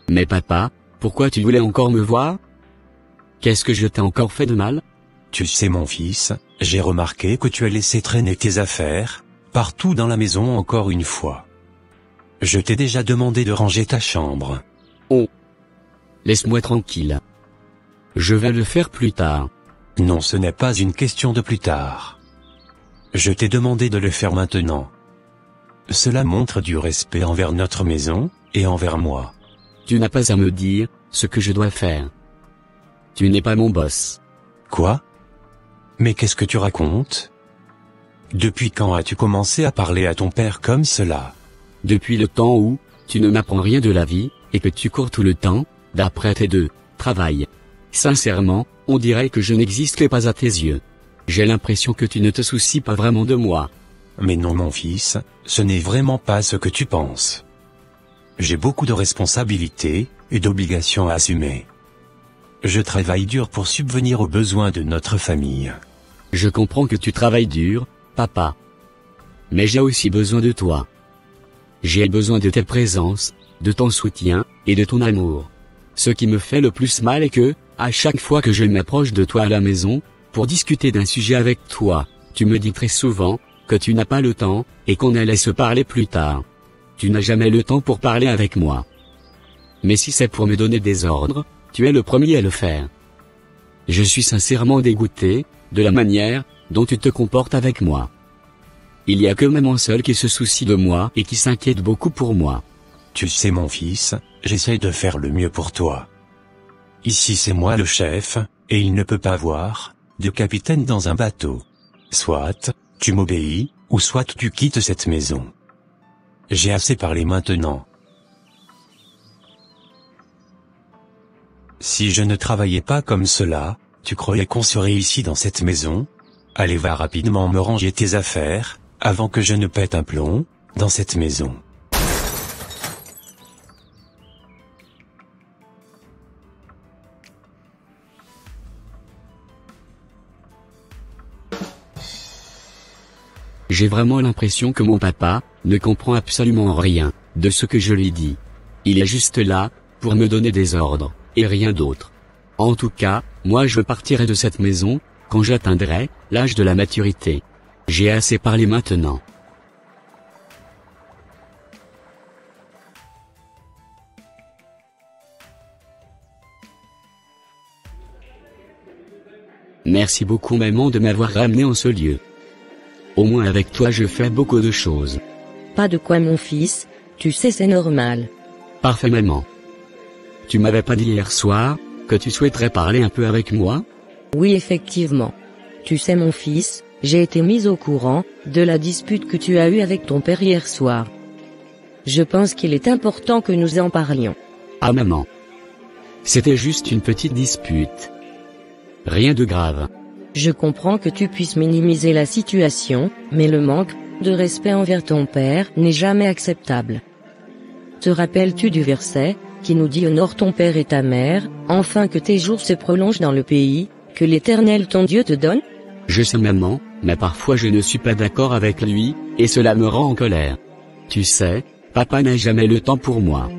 Mais papa, pourquoi tu voulais encore me voir? Qu'est-ce que je t'ai encore fait de mal? Tu sais mon fils, j'ai remarqué que tu as laissé traîner tes affaires, partout dans la maison encore une fois. Je t'ai déjà demandé de ranger ta chambre. Oh. Laisse-moi tranquille. Je vais le faire plus tard. Non, ce n'est pas une question de plus tard. Je t'ai demandé de le faire maintenant. Cela montre du respect envers notre maison, et envers moi. Tu n'as pas à me dire ce que je dois faire. Tu n'es pas mon boss. Quoi? Mais qu'est-ce que tu racontes? Depuis quand as-tu commencé à parler à ton père comme cela? Depuis le temps où tu ne m'apprends rien de la vie, et que tu cours tout le temps, d'après tes deux travail. Sincèrement, on dirait que je n'existe pas à tes yeux. J'ai l'impression que tu ne te soucies pas vraiment de moi. Mais non mon fils, ce n'est vraiment pas ce que tu penses. J'ai beaucoup de responsabilités, et d'obligations à assumer. Je travaille dur pour subvenir aux besoins de notre famille. Je comprends que tu travailles dur, papa. Mais j'ai aussi besoin de toi. J'ai besoin de ta présence, de ton soutien, et de ton amour. Ce qui me fait le plus mal est que, à chaque fois que je m'approche de toi à la maison, pour discuter d'un sujet avec toi, tu me dis très souvent que tu n'as pas le temps, et qu'on allait se parler plus tard. Tu n'as jamais le temps pour parler avec moi. Mais si c'est pour me donner des ordres, tu es le premier à le faire. Je suis sincèrement dégoûté de la manière dont tu te comportes avec moi. Il y a que maman seule qui se soucie de moi et qui s'inquiète beaucoup pour moi. Tu sais mon fils, j'essaye de faire le mieux pour toi. Ici c'est moi le chef, et il ne peut pas voir de capitaine dans un bateau. Soit tu m'obéis, ou soit tu quittes cette maison. J'ai assez parlé maintenant. Si je ne travaillais pas comme cela, tu croyais qu'on serait ici dans cette maison? Allez, va rapidement me ranger tes affaires, avant que je ne pète un plomb, dans cette maison. J'ai vraiment l'impression que mon papa ne comprend absolument rien de ce que je lui dis. Il est juste là pour me donner des ordres, et rien d'autre. En tout cas, moi je partirai de cette maison quand j'atteindrai l'âge de la maturité. J'ai assez parlé maintenant. Merci beaucoup maman de m'avoir ramené en ce lieu. Au moins avec toi je fais beaucoup de choses. Pas de quoi mon fils, tu sais c'est normal. Parfait maman. Tu m'avais pas dit hier soir que tu souhaiterais parler un peu avec moi? Oui effectivement. Tu sais mon fils, j'ai été mise au courant de la dispute que tu as eue avec ton père hier soir. Je pense qu'il est important que nous en parlions. Ah maman. C'était juste une petite dispute. Rien de grave. Je comprends que tu puisses minimiser la situation, mais le manque de respect envers ton père n'est jamais acceptable. Te rappelles-tu du verset qui nous dit honore ton père et ta mère, afin que tes jours se prolongent dans le pays que l'Éternel ton Dieu te donne? Je sais maman, mais parfois je ne suis pas d'accord avec lui, et cela me rend en colère. Tu sais, papa n'a jamais le temps pour moi.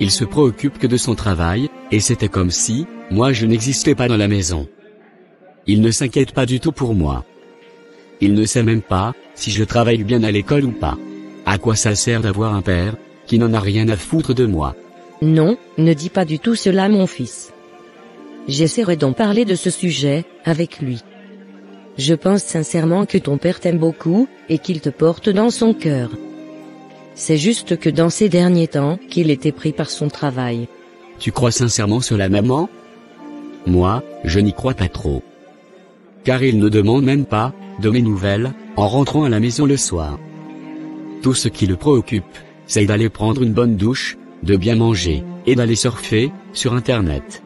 Il se préoccupe que de son travail, et c'était comme si, moi je n'existais pas dans la maison. Il ne s'inquiète pas du tout pour moi. Il ne sait même pas si je travaille bien à l'école ou pas. À quoi ça sert d'avoir un père qui n'en a rien à foutre de moi? Non, ne dis pas du tout cela mon fils. J'essaierai d'en parler de ce sujet avec lui. Je pense sincèrement que ton père t'aime beaucoup, et qu'il te porte dans son cœur. C'est juste que dans ces derniers temps, qu'il était pris par son travail. Tu crois sincèrement cela maman? Moi, je n'y crois pas trop. Car il ne demande même pas de mes nouvelles en rentrant à la maison le soir. Tout ce qui le préoccupe, c'est d'aller prendre une bonne douche, de bien manger, et d'aller surfer sur Internet.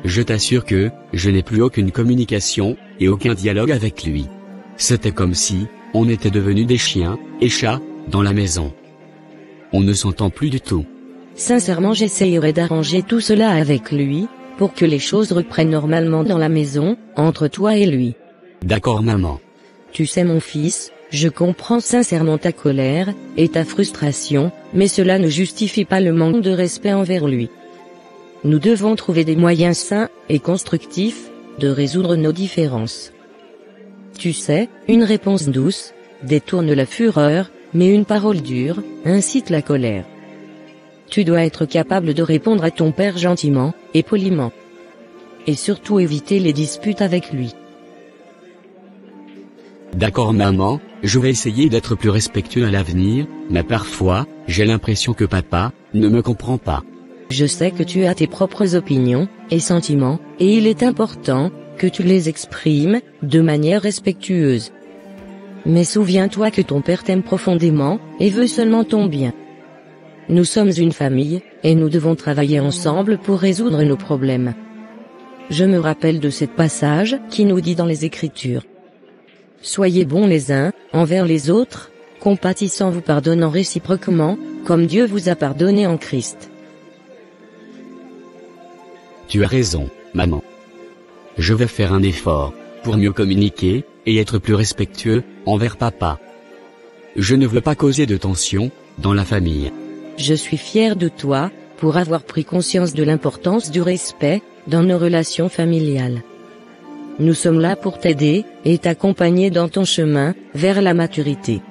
Je t'assure que je n'ai plus aucune communication et aucun dialogue avec lui. C'était comme si on était devenus des chiens et chats dans la maison. On ne s'entend plus du tout. Sincèrement, j'essayerai d'arranger tout cela avec lui, pour que les choses reprennent normalement dans la maison, entre toi et lui. D'accord maman. Tu sais mon fils, Je comprends sincèrement ta colère et ta frustration, mais cela ne justifie pas le manque de respect envers lui. Nous devons trouver des moyens sains et constructifs de résoudre nos différences. Tu sais, une réponse douce détourne la fureur, mais une parole dure incite la colère. Tu dois être capable de répondre à ton père gentiment et poliment. Et surtout éviter les disputes avec lui. D'accord maman, je vais essayer d'être plus respectueux à l'avenir, mais parfois, j'ai l'impression que papa ne me comprend pas. Je sais que tu as tes propres opinions et sentiments, et il est important que tu les exprimes de manière respectueuse. Mais souviens-toi que ton père t'aime profondément et veut seulement ton bien. Nous sommes une famille, et nous devons travailler ensemble pour résoudre nos problèmes. Je me rappelle de ce passage qui nous dit dans les Écritures. Soyez bons les uns envers les autres, compatissant vous pardonnant réciproquement, comme Dieu vous a pardonné en Christ. Tu as raison, maman. Je vais faire un effort pour mieux communiquer et être plus respectueux envers papa. Je ne veux pas causer de tension dans la famille. Je suis fier de toi pour avoir pris conscience de l'importance du respect dans nos relations familiales. Nous sommes là pour t'aider et t'accompagner dans ton chemin vers la maturité.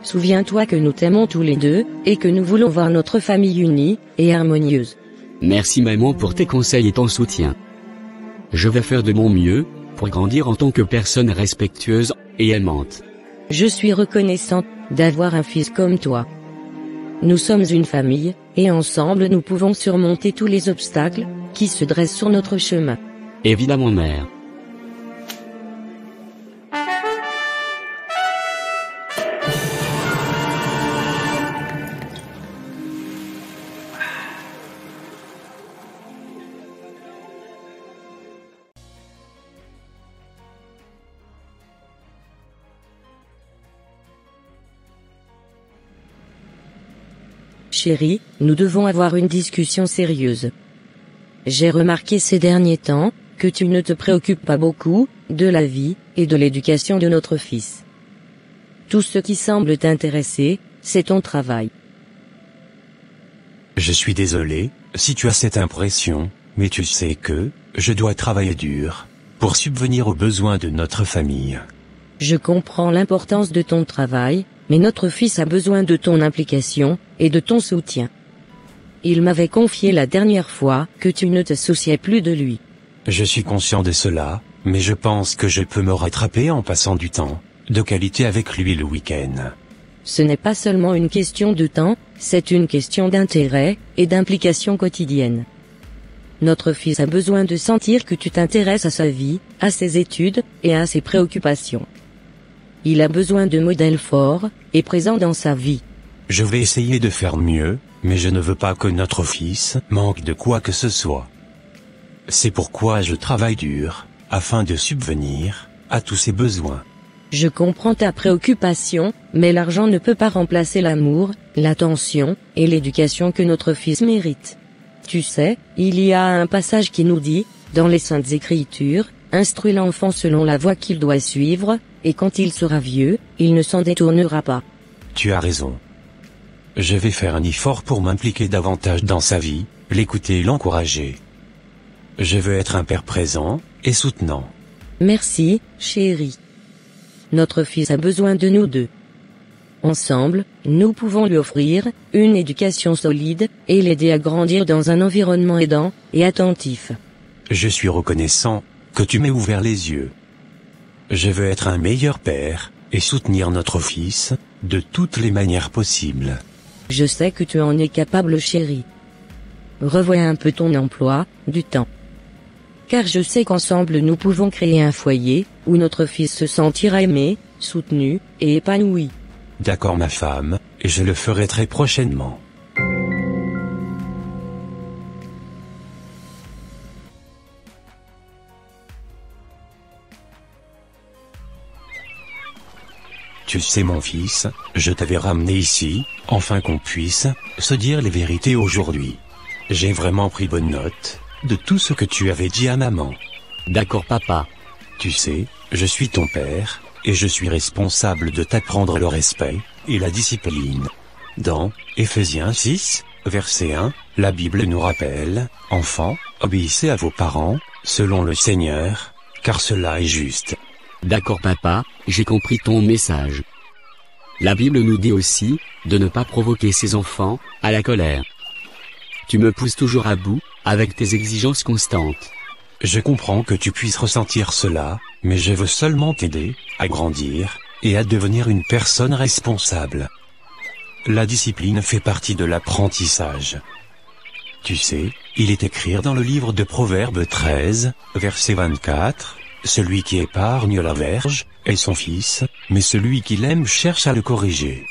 Souviens-toi que nous t'aimons tous les deux et que nous voulons voir notre famille unie et harmonieuse. Merci maman pour tes conseils et ton soutien. Je vais faire de mon mieux pour grandir en tant que personne respectueuse et aimante. Je suis reconnaissante d'avoir un fils comme toi. Nous sommes une famille, et ensemble nous pouvons surmonter tous les obstacles qui se dressent sur notre chemin. Évidemment mère. Chérie, nous devons avoir une discussion sérieuse. J'ai remarqué ces derniers temps que tu ne te préoccupes pas beaucoup de la vie et de l'éducation de notre fils. Tout ce qui semble t'intéresser, c'est ton travail. Je suis désolé si tu as cette impression, mais tu sais que je dois travailler dur pour subvenir aux besoins de notre famille. Je comprends l'importance de ton travail, mais notre fils a besoin de ton implication et de ton soutien. Il m'avait confié la dernière fois que tu ne te souciais plus de lui. Je suis conscient de cela, mais je pense que je peux me rattraper en passant du temps de qualité avec lui le week-end. Ce n'est pas seulement une question de temps, c'est une question d'intérêt et d'implication quotidienne. Notre fils a besoin de sentir que tu t'intéresses à sa vie, à ses études et à ses préoccupations. Il a besoin de modèles forts et présents dans sa vie. Je vais essayer de faire mieux, mais je ne veux pas que notre fils manque de quoi que ce soit. C'est pourquoi je travaille dur, afin de subvenir à tous ses besoins. Je comprends ta préoccupation, mais l'argent ne peut pas remplacer l'amour, l'attention et l'éducation que notre fils mérite. Tu sais, il y a un passage qui nous dit, dans les Saintes Écritures, « Instruis l'enfant selon la voie qu'il doit suivre, et quand il sera vieux, il ne s'en détournera pas. » Tu as raison. Je vais faire un effort pour m'impliquer davantage dans sa vie, l'écouter et l'encourager. Je veux être un père présent et soutenant. Merci, chérie. Notre fils a besoin de nous deux. Ensemble, nous pouvons lui offrir une éducation solide et l'aider à grandir dans un environnement aidant et attentif. Je suis reconnaissant que tu m'aies ouvert les yeux. Je veux être un meilleur père et soutenir notre fils de toutes les manières possibles. Je sais que tu en es capable, chérie. Revois un peu ton emploi du temps. Car je sais qu'ensemble nous pouvons créer un foyer où notre fils se sentira aimé, soutenu et épanoui. D'accord ma femme, et je le ferai très prochainement. Tu sais mon fils, je t'avais ramené ici, afin qu'on puisse se dire les vérités aujourd'hui. J'ai vraiment pris bonne note de tout ce que tu avais dit à maman. D'accord papa. Tu sais, je suis ton père, et je suis responsable de t'apprendre le respect et la discipline. Dans Éphésiens 6, verset 1, la Bible nous rappelle, « Enfants, obéissez à vos parents, selon le Seigneur, car cela est juste. » D'accord papa, j'ai compris ton message. La Bible nous dit aussi, de ne pas provoquer ses enfants à la colère. Tu me pousses toujours à bout, avec tes exigences constantes. Je comprends que tu puisses ressentir cela, mais je veux seulement t'aider à grandir et à devenir une personne responsable. La discipline fait partie de l'apprentissage. Tu sais, il est écrit dans le livre de Proverbes 13, verset 24, « Celui qui épargne la verge est son fils, mais celui qui l'aime cherche à le corriger. »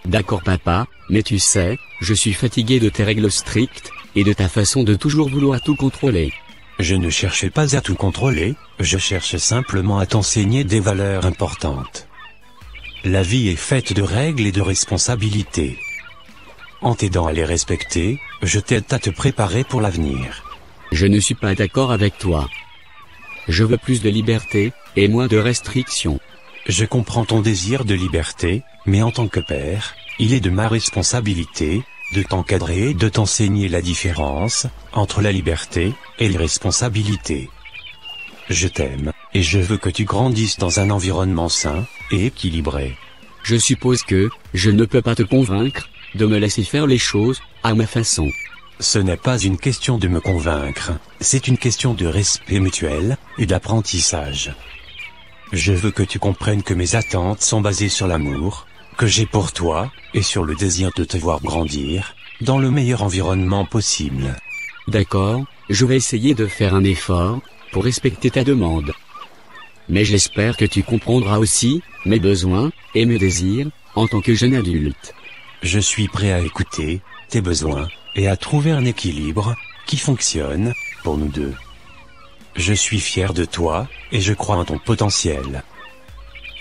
D'accord papa, mais tu sais, je suis fatigué de tes règles strictes, et de ta façon de toujours vouloir tout contrôler. Je ne cherchais pas à tout contrôler, je cherche simplement à t'enseigner des valeurs importantes. La vie est faite de règles et de responsabilités. En t'aidant à les respecter, je t'aide à te préparer pour l'avenir. Je ne suis pas d'accord avec toi. Je veux plus de liberté, et moins de restrictions. Je comprends ton désir de liberté, mais en tant que père, il est de ma responsabilité de t'encadrer et de t'enseigner la différence entre la liberté et les responsabilités. Je t'aime, et je veux que tu grandisses dans un environnement sain et équilibré. Je suppose que je ne peux pas te convaincre de me laisser faire les choses à ma façon. Ce n'est pas une question de me convaincre, c'est une question de respect mutuel et d'apprentissage. Je veux que tu comprennes que mes attentes sont basées sur l'amour que j'ai pour toi, et sur le désir de te voir grandir, dans le meilleur environnement possible. D'accord, je vais essayer de faire un effort, pour respecter ta demande. Mais j'espère que tu comprendras aussi, mes besoins, et mes désirs, en tant que jeune adulte. Je suis prêt à écouter tes besoins, et à trouver un équilibre, qui fonctionne, pour nous deux. Je suis fier de toi, et je crois en ton potentiel.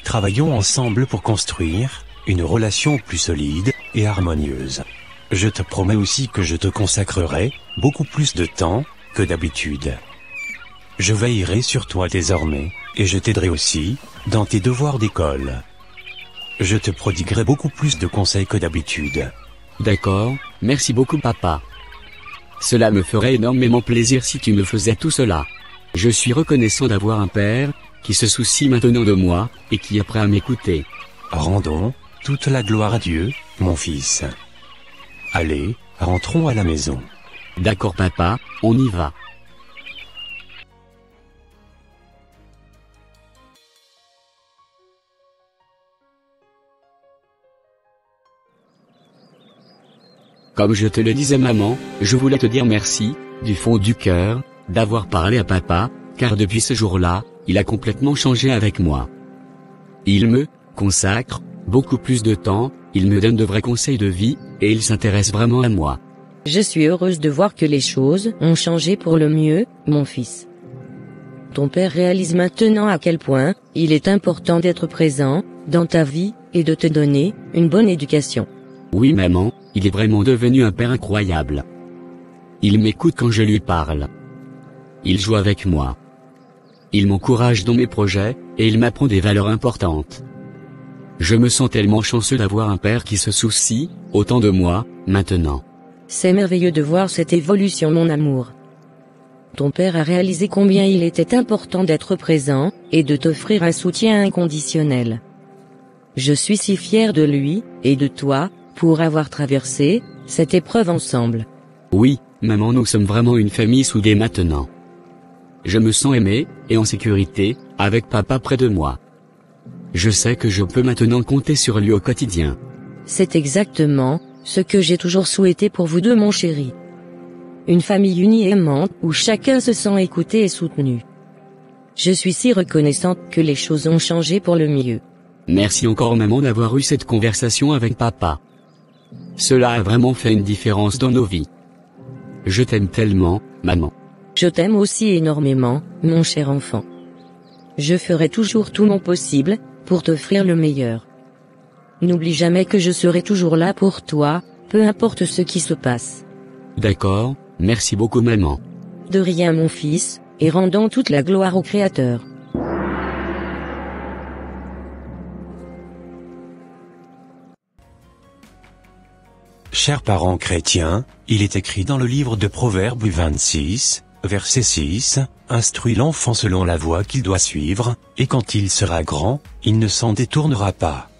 Travaillons ensemble pour construire une relation plus solide et harmonieuse. Je te promets aussi que je te consacrerai beaucoup plus de temps que d'habitude. Je veillerai sur toi désormais, et je t'aiderai aussi dans tes devoirs d'école. Je te prodiguerai beaucoup plus de conseils que d'habitude. D'accord, merci beaucoup papa. Cela me ferait énormément plaisir si tu me faisais tout cela. Je suis reconnaissant d'avoir un père qui se soucie maintenant de moi et qui est prêt à m'écouter. Rendons toute la gloire à Dieu, mon fils. Allez, rentrons à la maison. D'accord papa, on y va. Comme je te le disais maman, je voulais te dire merci, du fond du cœur, d'avoir parlé à papa, car depuis ce jour-là, il a complètement changé avec moi. Il me consacre beaucoup plus de temps, il me donne de vrais conseils de vie, et il s'intéresse vraiment à moi. Je suis heureuse de voir que les choses ont changé pour le mieux, mon fils. Ton père réalise maintenant à quel point il est important d'être présent dans ta vie et de te donner une bonne éducation. Oui maman, il est vraiment devenu un père incroyable. Il m'écoute quand je lui parle. Il joue avec moi. Il m'encourage dans mes projets, et il m'apprend des valeurs importantes. Je me sens tellement chanceux d'avoir un père qui se soucie autant de moi, maintenant. C'est merveilleux de voir cette évolution, mon amour. Ton père a réalisé combien il était important d'être présent, et de t'offrir un soutien inconditionnel. Je suis si fière de lui, et de toi, pour avoir traversé cette épreuve ensemble. Oui, maman, nous sommes vraiment une famille soudée maintenant. Je me sens aimé, et en sécurité, avec papa près de moi. Je sais que je peux maintenant compter sur lui au quotidien. C'est exactement ce que j'ai toujours souhaité pour vous deux, mon chéri. Une famille unie et aimante, où chacun se sent écouté et soutenu. Je suis si reconnaissante que les choses ont changé pour le mieux. Merci encore maman d'avoir eu cette conversation avec papa. Cela a vraiment fait une différence dans nos vies. Je t'aime tellement, maman. Je t'aime aussi énormément, mon cher enfant. Je ferai toujours tout mon possible pour t'offrir le meilleur. N'oublie jamais que je serai toujours là pour toi, peu importe ce qui se passe. D'accord, merci beaucoup maman. De rien, mon fils, et rendons toute la gloire au Créateur. Chers parents chrétiens, il est écrit dans le livre de Proverbes 26, verset 6, « Instruis l'enfant selon la voie qu'il doit suivre, et quand il sera grand, il ne s'en détournera pas. »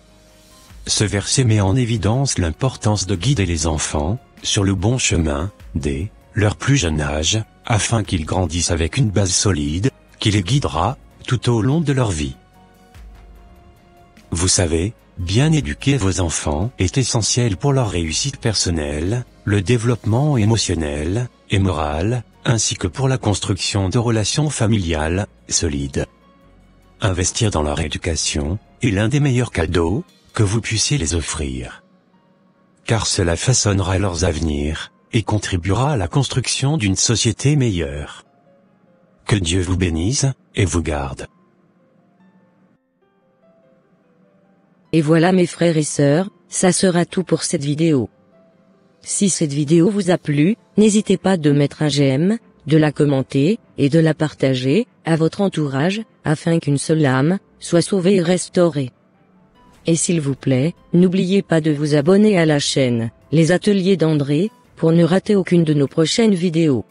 Ce verset met en évidence l'importance de guider les enfants sur le bon chemin, dès leur plus jeune âge, afin qu'ils grandissent avec une base solide, qui les guidera tout au long de leur vie. Vous savez, bien éduquer vos enfants est essentiel pour leur réussite personnelle, le développement émotionnel et moral, ainsi que pour la construction de relations familiales solides. Investir dans leur éducation est l'un des meilleurs cadeaux que vous puissiez les offrir. Car cela façonnera leurs avenirs et contribuera à la construction d'une société meilleure. Que Dieu vous bénisse et vous garde. Et voilà mes frères et sœurs, ça sera tout pour cette vidéo. Si cette vidéo vous a plu, n'hésitez pas de mettre un j'aime, de la commenter, et de la partager, à votre entourage, afin qu'une seule âme, soit sauvée et restaurée. Et s'il vous plaît, n'oubliez pas de vous abonner à la chaîne, Les Ateliers d'André, pour ne rater aucune de nos prochaines vidéos.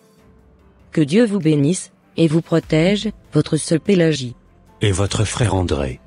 Que Dieu vous bénisse, et vous protège, votre sœur Pélagie. Et votre frère André.